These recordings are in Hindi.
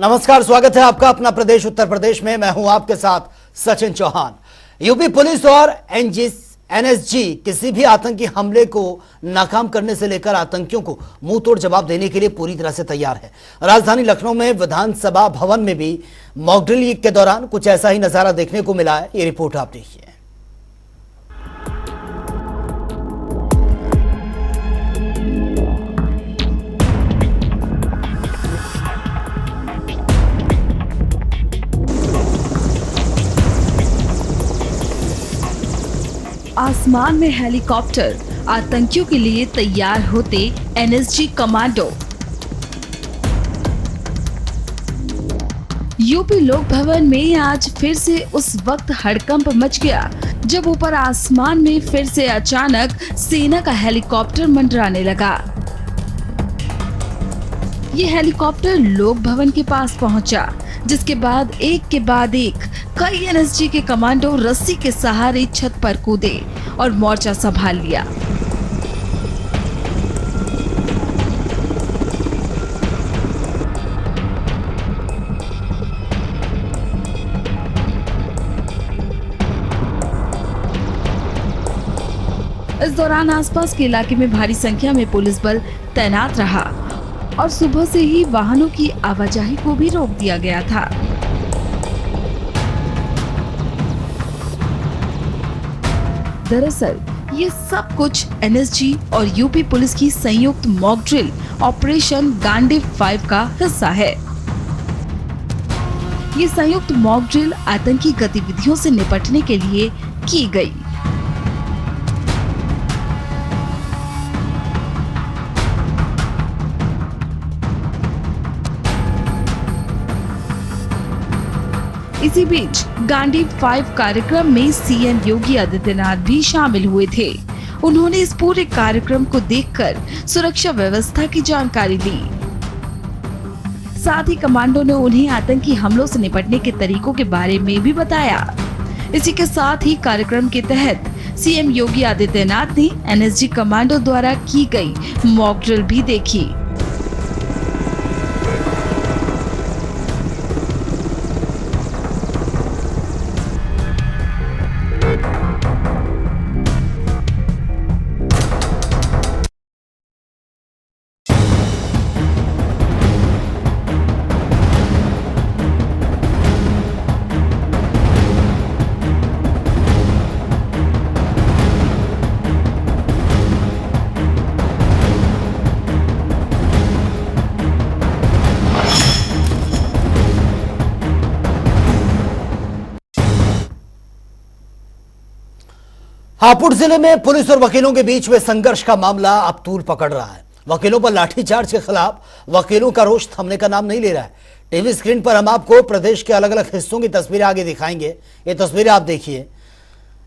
नमस्कार, स्वागत है आपका अपना प्रदेश उत्तर प्रदेश में। मैं हूं आपके साथ सचिन चौहान। यूपी पुलिस और एनएसजी किसी भी आतंकी हमले को नाकाम करने से लेकर आतंकियों को मुंह तोड़ जवाब देने के लिए पूरी तरह से तैयार है। राजधानी लखनऊ में विधानसभा भवन में भी मॉक ड्रिल के दौरान कुछ ऐसा ही नजारा देखने को मिला है। ये रिपोर्ट आप देखिए। आसमान में हेलीकॉप्टर, आतंकियों के लिए तैयार होते एनएसजी कमांडो। यूपी लोक भवन में आज फिर से उस वक्त हड़कंप मच गया जब ऊपर आसमान में फिर से अचानक सेना का हेलीकॉप्टर मंडराने लगा। ये हेलीकॉप्टर लोक भवन के पास पहुंचा, जिसके बाद एक कई एनएसजी के कमांडो रस्सी के सहारे छत पर कूदे और मोर्चा संभाल लिया। इस दौरान आसपास के इलाके में भारी संख्या में पुलिस बल तैनात रहा और सुबह से ही वाहनों की आवाजाही को भी रोक दिया गया था। दरअसल ये सब कुछ एनएसजी और यूपी पुलिस की संयुक्त मॉक ड्रिल ऑपरेशन गांडीव 5 का हिस्सा है। ये संयुक्त मॉक ड्रिल आतंकी गतिविधियों से निपटने के लिए की गई। इसी बीच गांडीव 5 कार्यक्रम में सीएम योगी आदित्यनाथ भी शामिल हुए थे। उन्होंने इस पूरे कार्यक्रम को देखकर सुरक्षा व्यवस्था की जानकारी ली। साथ ही कमांडो ने उन्हें आतंकी हमलों से निपटने के तरीकों के बारे में भी बताया। इसी के साथ ही कार्यक्रम के तहत सीएम योगी आदित्यनाथ ने एनएसजी कमांडो द्वारा की गई मॉक ड्रिल भी देखी। हापुड़ जिले में पुलिस और वकीलों के बीच हुए संघर्ष का मामला अब तूल पकड़ रहा है। वकीलों पर लाठीचार्ज के खिलाफ वकीलों का रोष थमने का नाम नहीं ले रहा है। टीवी स्क्रीन पर हम आपको प्रदेश के अलग अलग हिस्सों की तस्वीरें आगे दिखाएंगे। ये तस्वीरें आप देखिए।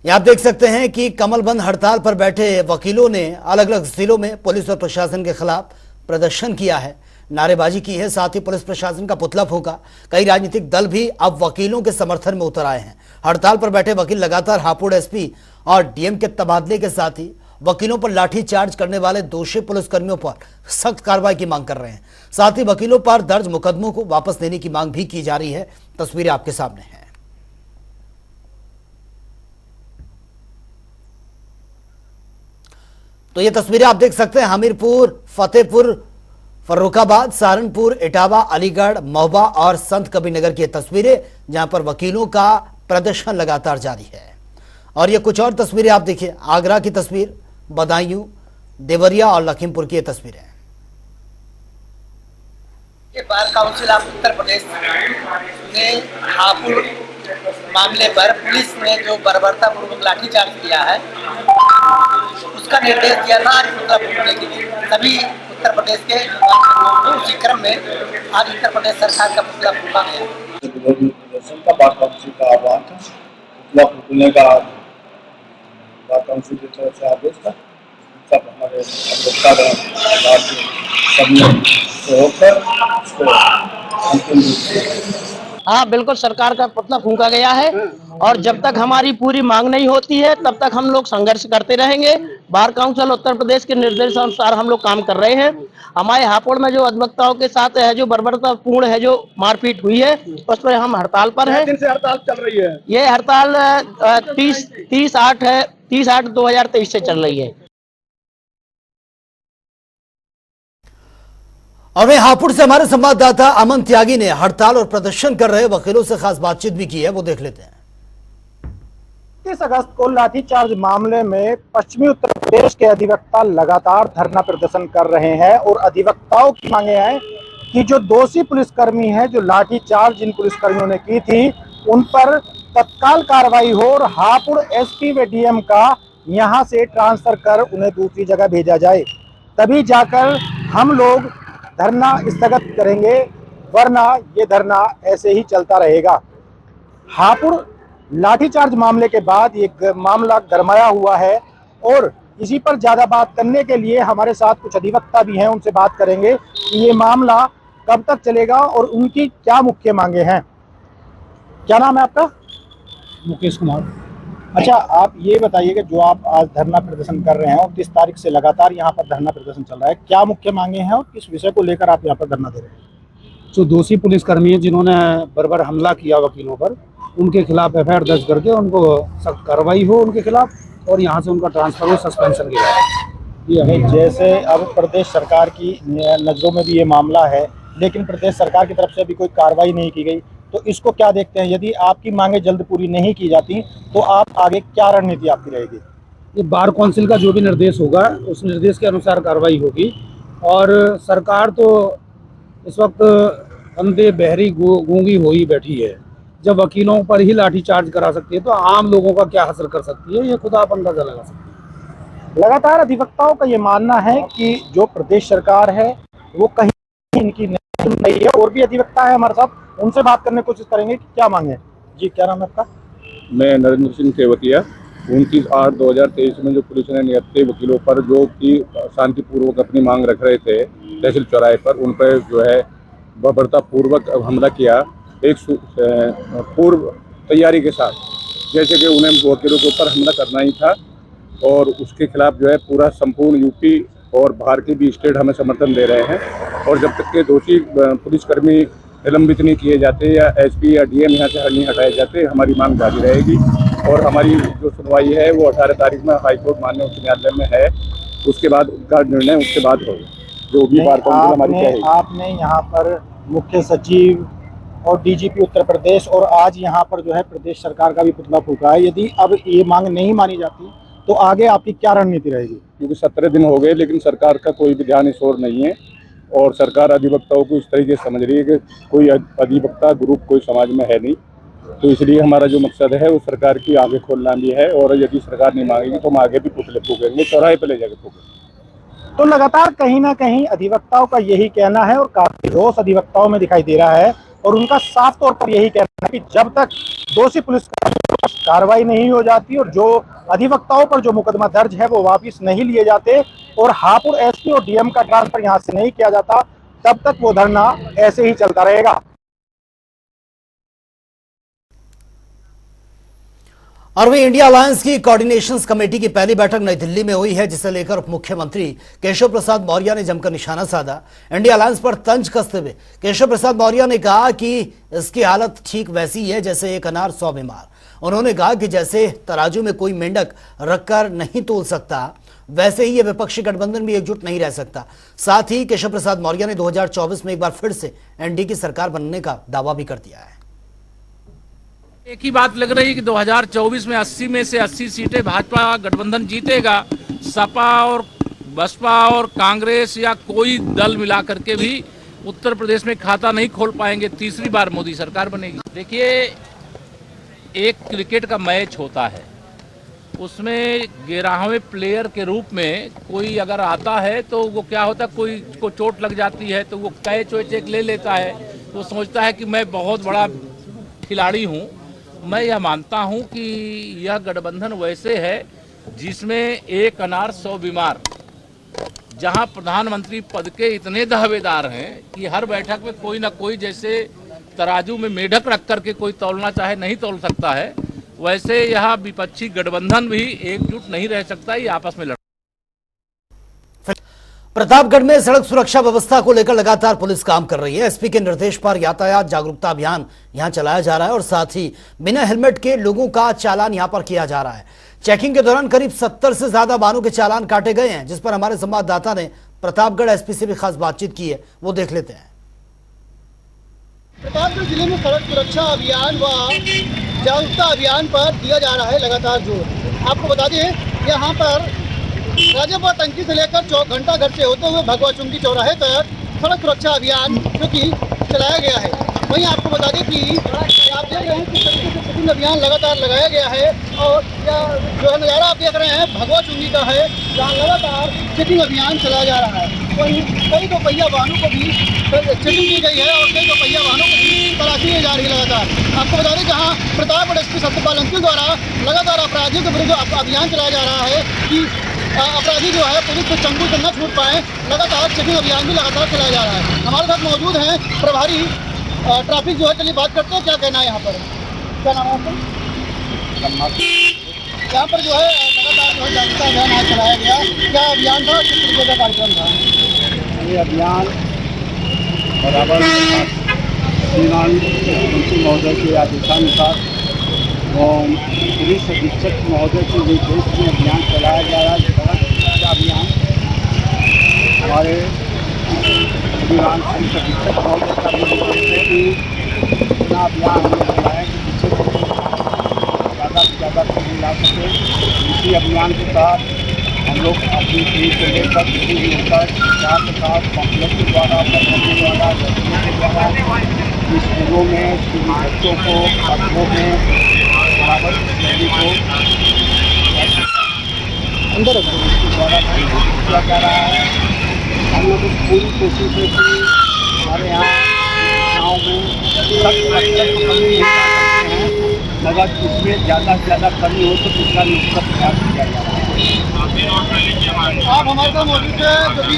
आप देख सकते हैं कि कमलबंद हड़ताल पर बैठे वकीलों ने अलग अलग जिलों में पुलिस और प्रशासन के खिलाफ प्रदर्शन किया है, नारेबाजी की है। साथ ही पुलिस प्रशासन का पुतला फूंका। कई राजनीतिक दल भी अब वकीलों के समर्थन में उतर आए हैं। हड़ताल पर बैठे वकील लगातार हापुड़ एसपी और डीएम के तबादले के साथ ही वकीलों पर लाठीचार्ज करने वाले दोषी पुलिसकर्मियों पर सख्त कार्रवाई की मांग कर रहे हैं। साथ ही वकीलों पर दर्ज मुकदमों को वापस लेने की मांग भी की जा रही है। तस्वीरें आपके सामने हैं। तो ये तस्वीरें आप देख सकते हैं हमीरपुर, फतेहपुर, फर्रुखाबाद, सहारनपुर, इटावा, अलीगढ़, महोबा और संत कबीरनगर की तस्वीरें, जहां पर वकीलों का प्रदर्शन लगातार जारी है। और ये कुछ और तस्वीरें आप देखिए। आगरा की तस्वीर, बदायूं, देवरिया और लखीमपुर की तस्वीरें। Bar council of Uttar Pradesh ने हापुड़ मामले पर पुलिस ने जो बर्बरतापूर्वक लाठीचार्ज किया है उसका निर्देश दिया था आज पुतला फूंकने के लिए। सभी उत्तर प्रदेश के उसी क्रम में आज उत्तर प्रदेश सरकार का पुतला फूंका गया। प्रदर्शन का बार काउंसिल का आह्वान था, पुतला फूंकने का बार काउंसिल की तरफ से आदेश था। सब हमारे सबने सहयोग कर इसको अंतिम रूप से हाँ बिल्कुल, सरकार का पुतला फूंका गया है और जब तक हमारी पूरी मांग नहीं होती है तब तक हम लोग संघर्ष करते रहेंगे। बार काउंसिल उत्तर प्रदेश के निर्देशानुसार हम लोग काम कर रहे हैं। हमारे हापुड़ में जो अधिवक्ताओं के साथ है, जो बर्बरतापूर्ण है, जो मारपीट हुई है, उस पर हम हड़ताल पर हैं। दिन से हड़ताल चल रही है? ये हड़ताल 30/8/2023 से चल रही है। और वहीं हापुड़ से हमारे संवाददाता अमन त्यागी ने हड़ताल और प्रदर्शन कर रहे वकीलों से खास बातचीत भी की है, वो देख लेते हैं। 30 अगस्त को लाठीचार्ज मामले में पश्चिमी उत्तर प्रदेश के अधिवक्ता लगातार धरना प्रदर्शन कर रहे हैं और अधिवक्ताओं की मांगे हैं कि जो दोषी पुलिसकर्मी हैं, जो लाठीचार्ज जिन पुलिसकर्मियों ने की थी, उन पर तत्काल कार्रवाई हो और हापुड़ एसपी व डीएम का यहां से ट्रांसफर कर उन्हें दूसरी जगह भेजा जाए, तभी जाकर हम लोग धरना स्थगित करेंगे, वरना ये धरना ऐसे ही चलता रहेगा। हापुड़ लाठीचार्ज मामले के बाद ये मामला गरमाया हुआ है और इसी पर ज्यादा बात करने के लिए हमारे साथ कुछ अधिवक्ता भी हैं, उनसे बात करेंगे कि ये मामला कब तक चलेगा और उनकी क्या मुख्य मांगे हैं। क्या नाम है आपका? मुकेश कुमार। अच्छा, आप ये बताइए कि जो आप आज धरना प्रदर्शन कर रहे हैं और 30 तारीख से लगातार यहाँ पर धरना प्रदर्शन चल रहा है, क्या मुख्य मांगे हैं और किस विषय को लेकर आप यहाँ पर धरना दे रहे हैं? जो दोषी पुलिसकर्मी हैं जिन्होंने बर्बर हमला किया वकीलों पर, उनके खिलाफ एफआईआर दर्ज करके उनको सख्त कार्रवाई हो उनके खिलाफ और यहाँ से उनका ट्रांसफर हो, सस्पेंशन की जाए। ये जैसे अब प्रदेश सरकार की नज़रों में भी ये मामला है, लेकिन प्रदेश सरकार की तरफ से अभी कोई कार्रवाई नहीं की गई, तो इसको क्या देखते हैं? यदि आपकी मांगे जल्द पूरी नहीं की जाती तो आप आगे क्या रणनीति आपकी रहेगी? ये बार काउंसिल का जो भी निर्देश होगा उस निर्देश के अनुसार कार्रवाई होगी। और सरकार तो इस वक्त अंधे बहरी गूंगी हो ही बैठी है। जब वकीलों पर ही लाठीचार्ज करा सकती है तो आम लोगों का क्या असर कर सकती है, ये खुद आप अंदाजा लगा सकते हैं। लगातार अधिवक्ताओं का ये मानना है कि जो प्रदेश सरकार है वो कहीं इनकी नहीं है। और भी अधिवक्ता है हमारे साथ, उनसे बात करने की कोशिश करेंगे कि क्या मांगे। जी, क्या नाम है आपका? मैं नरेंद्र सिंह केवटिया। 29/8/2023 में जो पुलिस ने निहत्थे वकीलों पर जो कि शांतिपूर्वक अपनी मांग रख रहे थे तहसील चौराहे पर, उन पर जो है बर्बरतापूर्वक हमला किया, एक पूर्व तैयारी के साथ, जैसे कि उन्हें वकीलों के ऊपर हमला करना ही था। और उसके खिलाफ जो है पूरा संपूर्ण यूपी और बाहर के भी स्टेट हमें समर्थन दे रहे हैं। और जब तक के दोषी पुलिसकर्मी निलंबित नहीं किए जाते या एसपी या डीएम यहाँ से नहीं हटाए जाते, हमारी मांग जारी रहेगी। और हमारी जो सुनवाई है वो 18 तारीख में हाईकोर्ट माननीय उच्च न्यायालय में है, उसके बाद उनका निर्णय उसके बाद होगा, जो भी बार काउंसिल हमारी कहेगी। आपने यहाँ पर मुख्य सचिव और डीजीपी उत्तर प्रदेश और आज यहाँ पर जो है प्रदेश सरकार का भी पुतला फूका है। यदि अब ये मांग नहीं मानी जाती तो आगे आपकी क्या रणनीति रहेगी? क्योंकि 17 दिन हो गए लेकिन सरकार का कोई भी ध्यान इस ओर नहीं है और सरकार अधिवक्ताओं को इस तरीके से समझ रही है कि कोई अधिवक्ता ग्रुप कोई समाज में है नहीं। तो इसलिए हमारा जो मकसद है वो सरकार की आगे खोलना भी है और यदि सरकार नहीं मांगेगी तो हम आगे भी पुतले फूकेंगे, चौराहे पे ले जाके फूकेंगे। तो लगातार कहीं ना कहीं अधिवक्ताओं का यही कहना है और काफी रोष अधिवक्ताओं में दिखाई दे रहा है और उनका साफ तौर पर यही कहना है कि जब तक दोषी पुलिस कार्रवाई नहीं हो जाती और जो अधिवक्ताओं पर जो मुकदमा दर्ज है वो वापस नहीं लिए जाते और हापुड़ एसपी और डीएम का ट्रांसफर यहां से नहीं किया जाता, तब तक वो धरना ऐसे ही चलता रहेगा। और वही इंडिया अलायंस की कोऑर्डिनेशन कमेटी की पहली बैठक नई दिल्ली में हुई है, जिसे लेकर उप मुख्यमंत्री केशव प्रसाद मौर्य ने जमकर निशाना साधा। इंडिया अलायंस पर तंज कसते हुए केशव प्रसाद मौर्य ने कहा कि इसकी हालत ठीक वैसी है जैसे एक अनार 100 बीमार। उन्होंने कहा कि जैसे तराजू में कोई मेंढक रखकर नहीं तोल सकता, वैसे ही ये विपक्षी गठबंधन भी एकजुट नहीं रह सकता। साथ ही केशव प्रसाद मौर्य ने 2024 में एक बार फिर से एनडीए की सरकार बनने का दावा भी कर दिया है। एक ही बात लग रही है कि 2024 में 80 में से 80 सीटें भाजपा गठबंधन जीतेगा। सपा और बसपा और कांग्रेस या कोई दल मिला करके भी उत्तर प्रदेश में खाता नहीं खोल पाएंगे। तीसरी बार मोदी सरकार बनेगी। देखिए, एक क्रिकेट का मैच होता है, उसमें 11वें प्लेयर के रूप में कोई अगर आता है तो वो क्या होता है, कोई को चोट लग जाती है तो वो कैच वैच एक ले लेता है, तो सोचता है कि मैं बहुत बड़ा खिलाड़ी हूँ। मैं यह मानता हूं कि यह गठबंधन वैसे है जिसमें एक अनार 100 बीमार, जहां प्रधानमंत्री पद के इतने दावेदार हैं कि हर बैठक में कोई ना कोई, जैसे तराजू में मेढक रख करके कोई तौलना चाहे नहीं तौल सकता है, वैसे यह विपक्षी गठबंधन भी एकजुट नहीं रह सकता, ये आपस में लड़। प्रतापगढ़ में सड़क सुरक्षा व्यवस्था को लेकर लगातार पुलिस काम कर रही है। एसपी के निर्देश पर यातायात जागरूकता अभियान यहां चलाया जा रहा है और साथ ही बिना हेलमेट के लोगों का चालान यहां पर किया जा रहा है। चेकिंग के दौरान करीब 70 से ज्यादा वाहनों के चालान काटे गए हैं, जिस पर हमारे संवाददाता ने प्रतापगढ़ एसपी से भी खास बातचीत की है, वो देख लेते हैं। प्रतापगढ़ जिले में सड़क सुरक्षा अभियान व जागरूकता अभियान पर दिया जा रहा है लगातार जोर। आपको बता दें, यहाँ पर राजापुर टंकी से लेकर घंटा घर से होते हुए भगवा चुंगी चौराहे तक सड़क सुरक्षा अभियान जो कि चलाया गया है। वहीं आपको बता दें कि आप देख रहे हैं किस तरीके से चेकिंग अभियान लगातार लगाया गया है और यह जो है नज़ारा आप देख रहे हैं भगवा चुंगी का है, जहाँ लगातार चेकिंग अभियान चलाया जा रहा है। वहीं कई दोपहिया वाहनों को भी चेकिंग की गई है और कई दोपहिया वाहनों को भी तलाशी दी जा रही है लगातार। आपको बता दें, जहाँ प्रतापगढ़ एसपी सत्यपाल अंकिल द्वारा लगातार अपराधियों के विरुद्ध अभियान चलाया जा रहा है कि अपराधी जो है पुलिस के चंगुल से न छूट पाए, लगातार चेकिंग अभियान भी लगातार चलाया जा रहा है। हमारे साथ मौजूद हैं प्रभारी ट्रैफिक जो है, चलिए बात करते हैं, क्या कहना है यहाँ पर? क्या नाम है आपका? यहाँ पर जो है लगातार जो है जागरूकता अभियान आज चलाया गया, क्या अभियान था, किस तरीके का कार्यक्रम था? ये अभियान बराबर श्रीमान मुख्यमंत्री महोदय के आदेशानुसार और पुलिस अधीक्षक महोदय के निर्देश में अभियान चलाया जा रहा है। सड़क सुरक्षा अभियान हमारे श्रीमान पुलिस अधीक्षक महोदय का भी निर्देश है कि इतना अभियान हमने चलाया कि पीछे ज़्यादा से ज़्यादा चीज़ें ला सके। इसी अभियान के तहत हम लोग अपनी टीम से लेकर किसी भी स्तर चार के साथ कॉम्प्लेक्स के द्वारा, प्रखंड के द्वारा, के द्वारा स्कूलों में बच्चों को, छात्रों में बराबर सभी को अंदर उसके द्वारा किया जा रहा है। हम लोग पूरी कोशिश है कि हमारे यहाँ गाँव में सख्त कमी नहीं कर सकते हैं, मगर इसमें ज़्यादा से ज़्यादा कमी हो तो उसका निष्कर्ष प्रयास किया जा रहा है। आप हमारे साथ मौजूद है, जो भी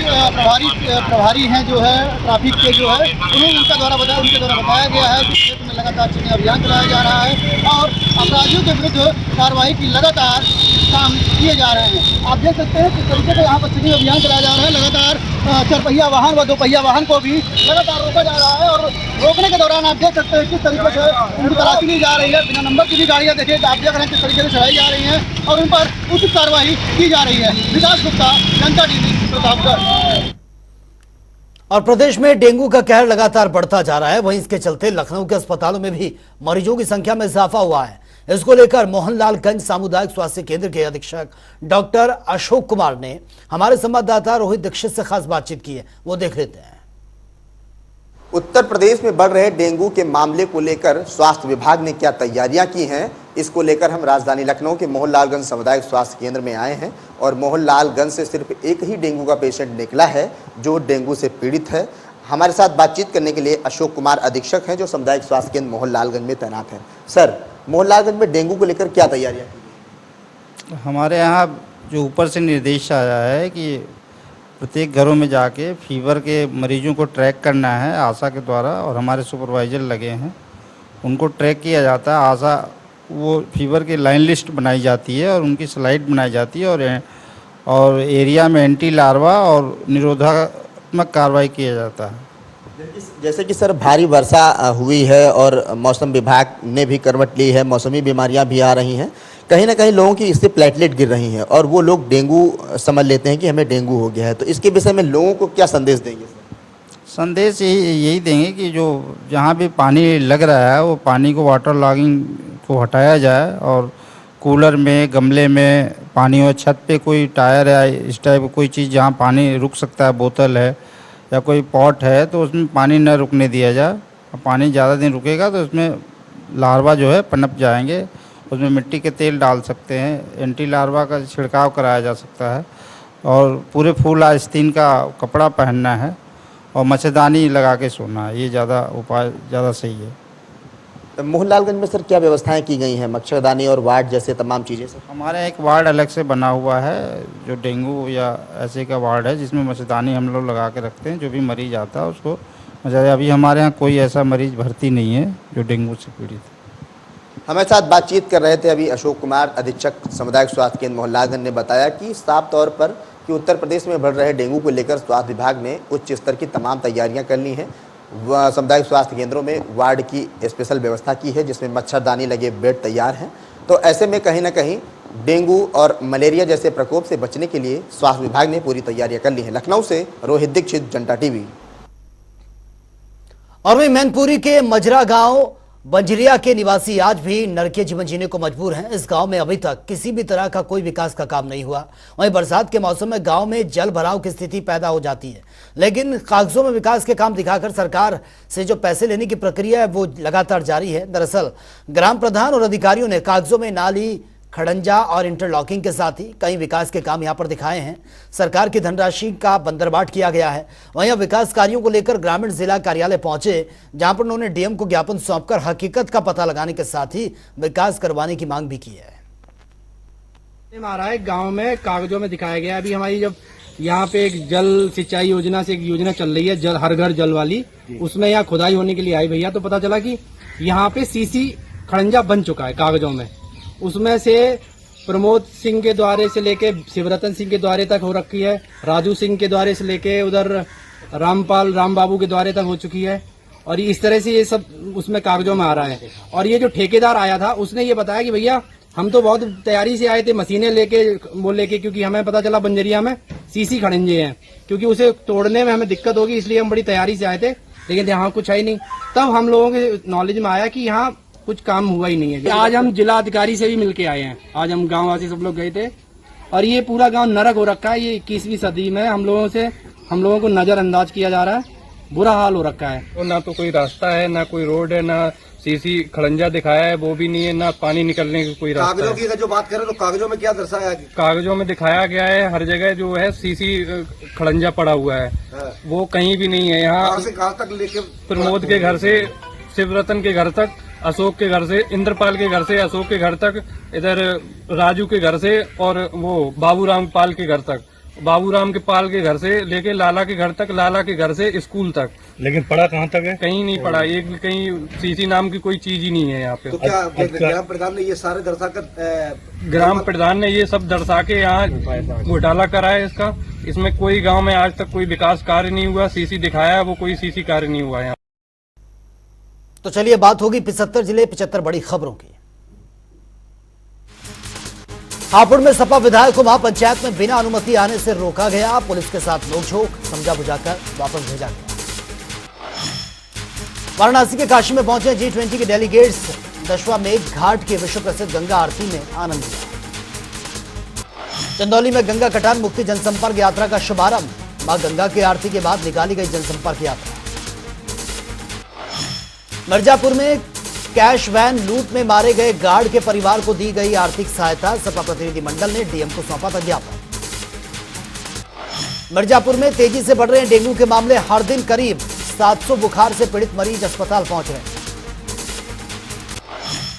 प्रभारी हैं जो है ट्रैफिक के जो है, उनके द्वारा बताया गया है कि क्षेत्र में लगातार चेकिंग अभियान चलाया जा रहा है और अपराधियों के विरुद्ध कार्रवाई की लगातार काम किए जा रहे हैं। आप देख सकते हैं किस तरीके से यहाँ पर चेकिंग अभियान चलाया जा रहा है। लगातार चारपहिया वाहन व दोपहिया वाहन को भी लगातार रोका जा रहा है और रोकने के दौरान आप देख सकते हैं किस तरीके से उनकी तलाशी ली जा रही है। बिना नंबर की भी गाड़ियाँ देखिए, आप देख रहे हैं किस तरीके से चलाई जा रही हैं और उन पर उचित कार्रवाई की जा रही है। विकास गुप्ता, जनता टीवी, प्रतापगढ़। और प्रदेश में डेंगू का कहर लगातार बढ़ता जा रहा है, वहीं इसके चलते लखनऊ के अस्पतालों में भी मरीजों की संख्या में इजाफा हुआ है। इसको लेकर मोहनलालगंज सामुदायिक स्वास्थ्य केंद्र के अधीक्षक डॉक्टर अशोक कुमार ने हमारे संवाददाता रोहित दीक्षित से खास बातचीत की है, वो देख लेते हैं। उत्तर प्रदेश में बढ़ रहे डेंगू के मामले को लेकर स्वास्थ्य विभाग ने क्या तैयारियां की हैं, इसको लेकर हम राजधानी लखनऊ के मोहनलालगंज सामुदायिक स्वास्थ्य केंद्र में आए हैं और मोहनलालगंज से सिर्फ एक ही डेंगू का पेशेंट निकला है जो डेंगू से पीड़ित है। हमारे साथ बातचीत करने के लिए अशोक कुमार अधीक्षक हैं जो सामुदायिक स्वास्थ्य केंद्र मोहनलालगंज में तैनात हैं। सर, मोहनलालगंज में डेंगू को लेकर क्या तैयारियाँ की? हमारे यहाँ जो ऊपर से निर्देश आया है कि प्रत्येक घरों में जाके फीवर के मरीजों को ट्रैक करना है आशा के द्वारा, और हमारे सुपरवाइज़र लगे हैं, उनको ट्रैक किया जाता है। आशा वो फीवर की लाइन लिस्ट बनाई जाती है और उनकी स्लाइड बनाई जाती है और एरिया में एंटी लार्वा और निरोधात्मक कार्रवाई किया जाता है। जैसे कि सर भारी वर्षा हुई है और मौसम विभाग ने भी करवट ली है, मौसमी बीमारियां भी आ रही हैं, कहीं ना कहीं लोगों की इससे प्लेटलेट गिर रही हैं और वो लोग डेंगू समझ लेते हैं कि हमें डेंगू हो गया है, तो इसके विषय में लोगों को क्या संदेश देंगे सर? संदेश यही देंगे कि जो जहाँ भी पानी लग रहा है वो पानी को वाटर लॉगिंग को हटाया जाए और कूलर में, गमले में पानी हो, छत पे कोई टायर या इस टाइप कोई चीज़ जहाँ पानी रुक सकता है, बोतल है या कोई पॉट है, तो उसमें पानी न रुकने दिया जाए। पानी ज़्यादा दिन रुकेगा तो उसमें लार्वा जो है पनप जाएंगे। उसमें मिट्टी के तेल डाल सकते हैं, एंटी लार्वा का छिड़काव कराया जा सकता है और पूरे फुल आस्तीन का कपड़ा पहनना है और मच्छरदानी लगा के सोना है। ये ज़्यादा उपाय ज़्यादा सही है। मोहनलालगंज में सर क्या व्यवस्थाएं की गई हैं, मच्छरदानी और वार्ड जैसे तमाम चीज़ें? सर हमारे एक वार्ड अलग से बना हुआ है जो डेंगू या ऐसे का वार्ड है, जिसमें मच्छरदानी हम लोग लगा के रखते हैं। जो भी मरीज आता है उसको अच्छा, अभी हमारे यहाँ कोई ऐसा मरीज भर्ती नहीं है जो डेंगू से पीड़ित है। हमारे साथ बातचीत कर रहे थे अभी अशोक कुमार, अधीक्षक सामुदायिक स्वास्थ्य केंद्र मोहल्लागंज ने बताया कि साफ तौर पर कि उत्तर प्रदेश में बढ़ रहे डेंगू को लेकर स्वास्थ्य विभाग ने उच्च स्तर की तमाम तैयारियां कर ली हैं। सामुदायिक स्वास्थ्य केंद्रों में वार्ड की स्पेशल व्यवस्था की है जिसमें मच्छरदानी लगे बेड तैयार हैं। तो ऐसे में कहीं ना कहीं डेंगू और मलेरिया जैसे प्रकोप से बचने के लिए स्वास्थ्य विभाग ने पूरी तैयारियां कर ली हैं। लखनऊ से रोहित दीक्षित, जनता टीवी। और वहीं मैनपुरी के मजरा गांव बंजरिया के निवासी आज भी नरकीय जीवन जीने को मजबूर हैं। इस गांव में अभी तक किसी भी तरह का कोई विकास का काम नहीं हुआ। वहीं बरसात के मौसम में गांव में जल भराव की स्थिति पैदा हो जाती है, लेकिन कागजों में विकास के काम दिखाकर सरकार से जो पैसे लेने की प्रक्रिया है वो लगातार जारी है। दरअसल ग्राम प्रधान और अधिकारियों ने कागजों में नाली, खड़ंजा और इंटरलॉकिंग के साथ ही कई विकास के काम यहां पर दिखाए हैं। सरकार की धनराशि का बंदरबाट किया गया है। वहीं अब विकास कार्यों को लेकर ग्रामीण जिला कार्यालय पहुंचे, जहां पर उन्होंने डीएम को ज्ञापन सौंपकर हकीकत का पता लगाने के साथ ही विकास करवाने की मांग भी की है। हमारा गांव में कागजों में दिखाया गया। अभी हमारी जब यहाँ पे एक जल सिंचाई योजना से एक योजना चल रही है, जल हर घर जल वाली, उसमें यहाँ खुदाई होने के लिए आई भैया, तो पता चला कि यहाँ पे सीसी खड़ंजा बन चुका है कागजों में। उसमें से प्रमोद सिंह के द्वारे से लेके शिवरतन सिंह के द्वारे तक हो रखी है, राजू सिंह के द्वारे से लेके उधर राम बाबू के द्वारे तक हो चुकी है। और इस तरह से ये सब उसमें कागजों में आ रहा है। और ये जो ठेकेदार आया था उसने ये बताया कि भैया हम तो बहुत तैयारी से आए थे, मशीनें लेके क्योंकि हमें पता चला बंजरिया में सीसी खड़ंजे हैं, क्योंकि उसे तोड़ने में हमें दिक्कत होगी, इसलिए हम बड़ी तैयारी से आए थे, लेकिन यहाँ कुछ है ही नहीं। तब हम लोगों के नॉलेज में आया कि यहाँ कुछ काम हुआ ही नहीं है। आज हम जिला अधिकारी से भी मिलके आए हैं, आज हम गाँव वासी सब लोग गए थे, और ये पूरा गाँव नरक हो रखा है। ये 21वीं सदी में हम लोगों को नजरअंदाज किया जा रहा है, बुरा हाल हो रखा है। तो ना तो कोई रास्ता है, ना कोई रोड है, ना सीसी खड़ंजा दिखाया है वो भी नहीं है, ना पानी निकलने की कोई रास्ता है। कागजों की अगर जो बात करें तो कागजों में क्या दर्शाया है? कागजों में दिखाया गया है हर जगह जो है सीसी खड़ंजा पड़ा हुआ है, वो कहीं भी नहीं है। यहाँ कहाँ तक लेके प्रमोद के घर से शिवरतन के घर तक, अशोक के घर से, इंद्रपाल के घर से अशोक के घर तक, इधर राजू के घर से, और वो बाबूराम पाल के घर तक, बाबूराम के पाल के घर से लेके लाला के घर तक, लाला के घर से स्कूल तक। लेकिन पढ़ा कहाँ तक है? कहीं नहीं पढ़ा, एक भी कहीं सीसी नाम की कोई चीज ही नहीं है यहाँ पे। तो क्या ग्राम प्रधान ने ये सारे दर्शाकर ग्राम प्रधान ने ये सब दर्शा के यहाँ घोटाला करा है इसका। इसमें कोई गाँव में आज तक कोई विकास कार्य नहीं हुआ, सीसी दिखाया वो कोई सीसी कार्य नहीं हुआ है। तो चलिए बात होगी 75 जिले 75 बड़ी खबरों की। हापुड़ में सपा विधायक को महापंचायत में बिना अनुमति आने से रोका गया, पुलिस के साथ नोकझोंक, समझा बुझाकर वापस भेजा गया। वाराणसी के काशी में पहुंचे G20 के डेलीगेट्स, दशवा मेघ घाट के विश्व प्रसिद्ध गंगा आरती में आनंद लिया। चंदौली में गंगा कटान मुक्ति जनसंपर्क यात्रा का शुभारंभ, मां गंगा की आरती के बाद निकाली गई जनसंपर्क यात्रा। मिर्जापुर में कैश वैन लूट में मारे गए गार्ड के परिवार को दी गई आर्थिक सहायता, सपा प्रतिनिधि मंडल ने डीएम को सौंपा था ज्ञापन। मिर्जापुर में तेजी से बढ़ रहे हैं डेंगू के मामले, हर दिन करीब 700 बुखार से पीड़ित मरीज अस्पताल पहुंच रहे हैं।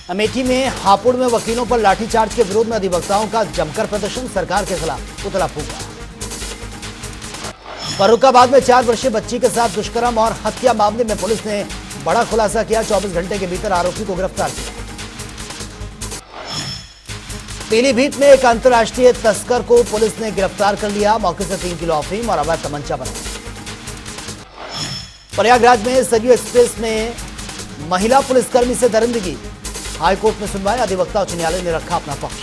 अमेठी में हापुड़ में वकीलों पर लाठीचार्ज के विरोध में अधिवक्ताओं का जमकर प्रदर्शन, सरकार के खिलाफ पुतला फूंका। फर्रुखाबाद में 4 वर्षीय बच्ची के साथ दुष्कर्म और हत्या मामले में पुलिस ने बड़ा खुलासा किया, 24 घंटे के भीतर आरोपी को गिरफ्तार किया। पीलीभीत में एक अंतर्राष्ट्रीय तस्कर को पुलिस ने गिरफ्तार कर लिया, मौके से 3 किलो अफीम और अवैध तमंचा बरामद। प्रयागराज में सरयू एक्सप्रेस में महिला पुलिसकर्मी से दरिंदगी, हाईकोर्ट में सुनवाई, अधिवक्ता उच्च न्यायालय ने रखा अपना पक्ष।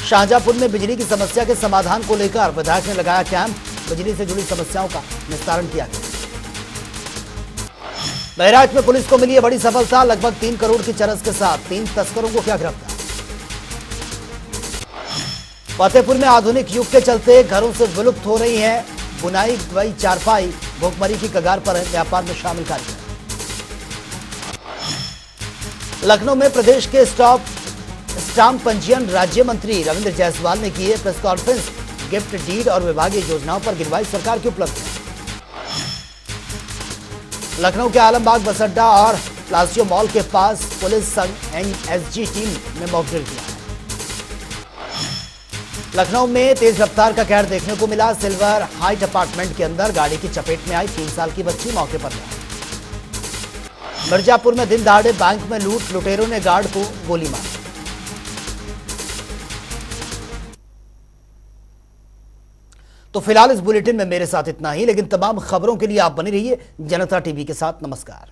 शाहजहांपुर में बिजली की समस्या के समाधान को लेकर विधायक ने लगाया कैंप, बिजली से जुड़ी समस्याओं का निस्तारण किया गया। बहराइच में पुलिस को मिली है बड़ी सफलता, लगभग 3 करोड़ की चरस के साथ 3 तस्करों को किया गिरफ्तार। फतेहपुर में आधुनिक युग के चलते घरों से विलुप्त हो रही है बुनाई गई चारपाई, भूखमरी की कगार पर है व्यापार में शामिल कार्यक्रम। लखनऊ में प्रदेश के स्टाम्प पंजीयन राज्य मंत्री रविंद्र जायसवाल ने की है प्रेस कॉन्फ्रेंस, गिफ्ट डीड और विभागीय योजनाओं पर गिनवाई सरकार की उपलब्धि। लखनऊ के आलमबाग बस अड्डा और प्लासियो मॉल के पास पुलिस संग एनएसजी टीम ने मॉक ड्रिल किया है। लखनऊ में तेज रफ्तार का कहर देखने को मिला। सिल्वर हाइट अपार्टमेंट के अंदर गाड़ी की चपेट में आई 3 साल की बच्ची मौके पर मौत। मिर्जापुर में दिन दहाड़े बैंक में लूट, लुटेरों ने गार्ड को गोली मारी। तो फिलहाल इस बुलेटिन में मेरे साथ इतना ही, लेकिन तमाम खबरों के लिए आप बने रहिए जनता टीवी के साथ। नमस्कार।